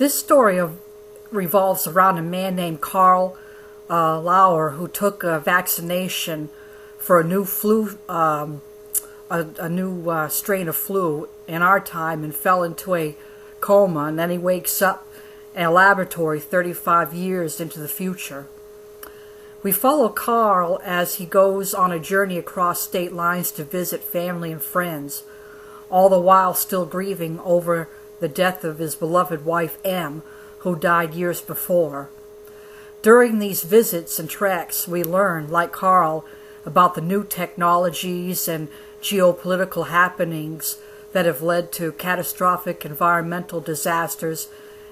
This revolves around a man named Carl Lauer who took a vaccination for a new flu, a new strain of flu in our time, and fell into a coma, and then he wakes up in a laboratory 35 years into the future. We follow Carl as he goes on a journey across state lines to visit family and friends, all the while still grieving over the death of his beloved wife M, who died years before. During these visits and treks, we learn, like Carl, about the new technologies and geopolitical happenings that have led to catastrophic environmental disasters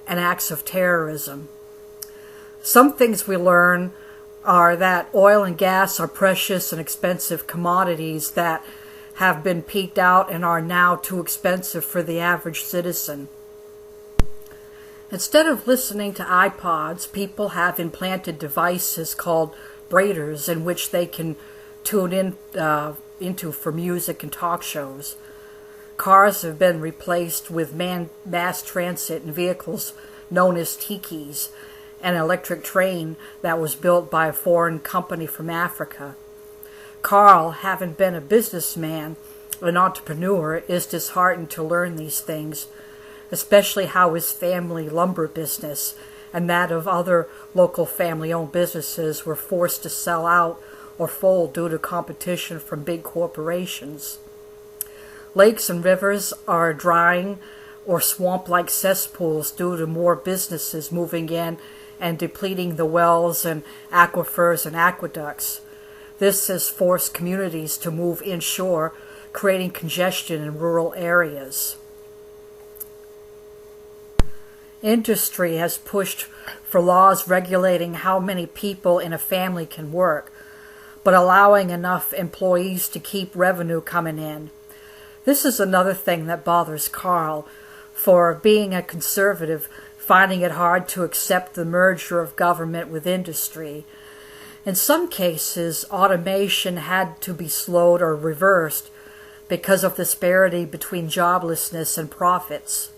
and acts of terrorism. Some things we learn are that oil and gas are precious and expensive commodities that have been peaked out and are now too expensive for the average citizen. Instead of listening to iPods, people have implanted devices called braiders in which they can tune into for music and talk shows. Cars have been replaced with mass transit and vehicles known as tikis, an electric train that was built by a foreign company from Africa. Carl, having been a businessman, an entrepreneur, is disheartened to learn these things, especially how his family lumber business and that of other local family-owned businesses were forced to sell out or fold due to competition from big corporations. Lakes and rivers are drying or swamp-like cesspools due to more businesses moving in and depleting the wells and aquifers and aqueducts. This has forced communities to move inshore, creating congestion in rural areas. Industry has pushed for laws regulating how many people in a family can work, but allowing enough employees to keep revenue coming in. This is another thing that bothers Carl, for being a conservative, finding it hard to accept the merger of government with industry. In some cases, automation had to be slowed or reversed because of the disparity between joblessness and profits.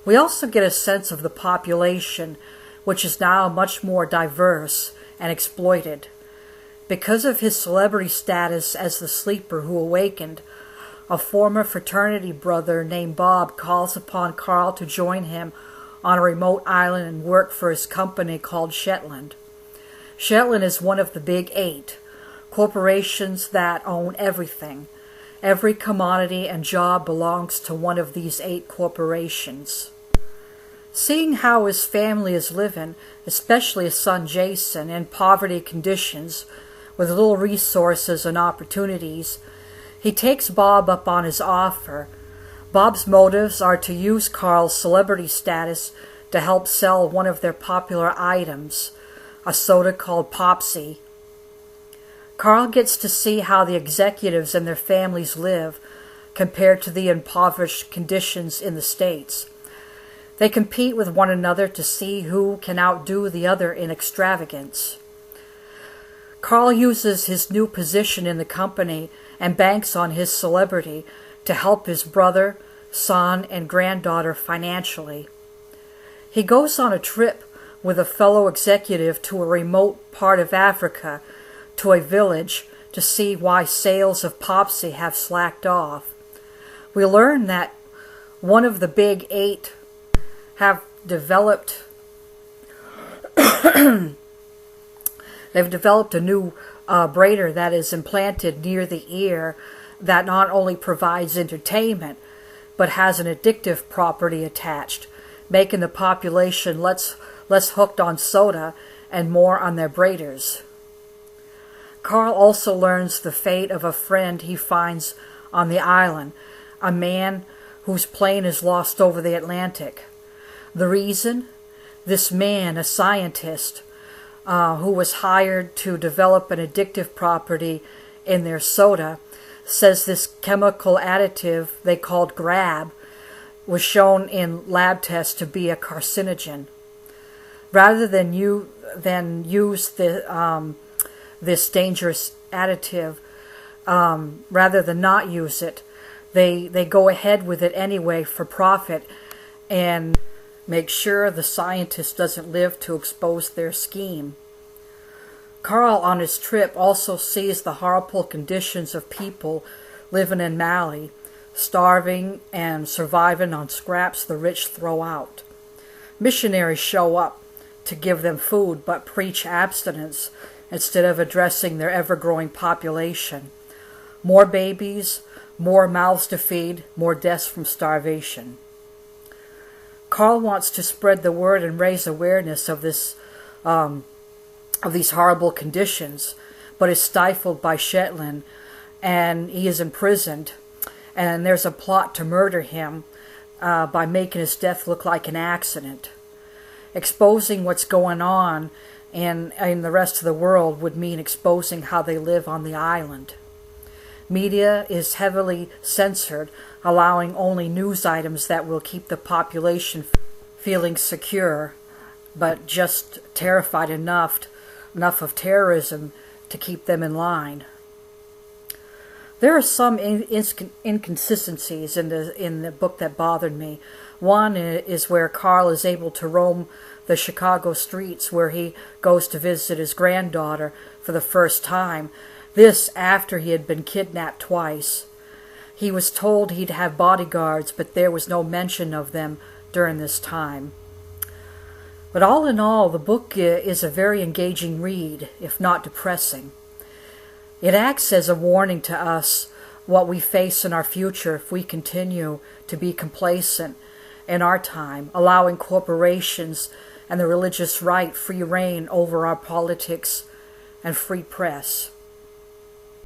We also get a sense of the population, which is now much more diverse and exploited. Because of his celebrity status as the sleeper who awakened, a former fraternity brother named Bob calls upon Carl to join him on a remote island and work for his company called Shetland. Shetland is one of the Big Eight, corporations that own everything. Every commodity and job belongs to one of these 8 corporations. Seeing how his family is living, especially his son Jason, in poverty conditions with little resources and opportunities, he takes Bob up on his offer. Bob's motives are to use Carl's celebrity status to help sell one of their popular items, a soda called Popsy. Carl gets to see how the executives and their families live compared to the impoverished conditions in the States. They compete with one another to see who can outdo the other in extravagance. Carl uses his new position in the company and banks on his celebrity to help his brother, son, and granddaughter financially. He goes on a trip with a fellow executive to a remote part of Africa, to a village, to see why sales of Popsy have slacked off. We learn that one of the Big Eight have developed they've developed a new braider that is implanted near the ear that not only provides entertainment but has an addictive property attached, making the population less hooked on soda and more on their braiders. Carl also learns the fate of a friend he finds on the island, a man whose plane is lost over the Atlantic. The reason? This man, a scientist, who was hired to develop an addictive property in their soda, says this chemical additive they called grab was shown in lab tests to be a carcinogen. Rather than use this dangerous additive, rather than not use it, they go ahead with it anyway for profit, and make sure the scientist doesn't live to expose their scheme. Carl on his trip also sees the horrible conditions of people living in Mali, starving and surviving on scraps the rich throw out. Missionaries show up to give them food but preach abstinence instead of addressing their ever-growing population. More babies, more mouths to feed, more deaths from starvation. Carl wants to spread the word and raise awareness of these horrible conditions, but is stifled by Shetland, and he is imprisoned. And there's a plot to murder him by making his death look like an accident. Exposing what's going on in the rest of the world would mean exposing how they live on the island. Media is heavily censored, allowing only news items that will keep the population feeling secure, but just terrified enough of terrorism to keep them in line. There are some inconsistencies in the book that bothered me. One is where Carl is able to roam the Chicago streets where he goes to visit his granddaughter for the first time. This after he had been kidnapped twice. He was told he'd have bodyguards, but there was no mention of them during this time. But all in all, the book is a very engaging read, if not depressing. It acts as a warning to us what we face in our future if we continue to be complacent in our time, allowing corporations and the religious right free rein over our politics and free press.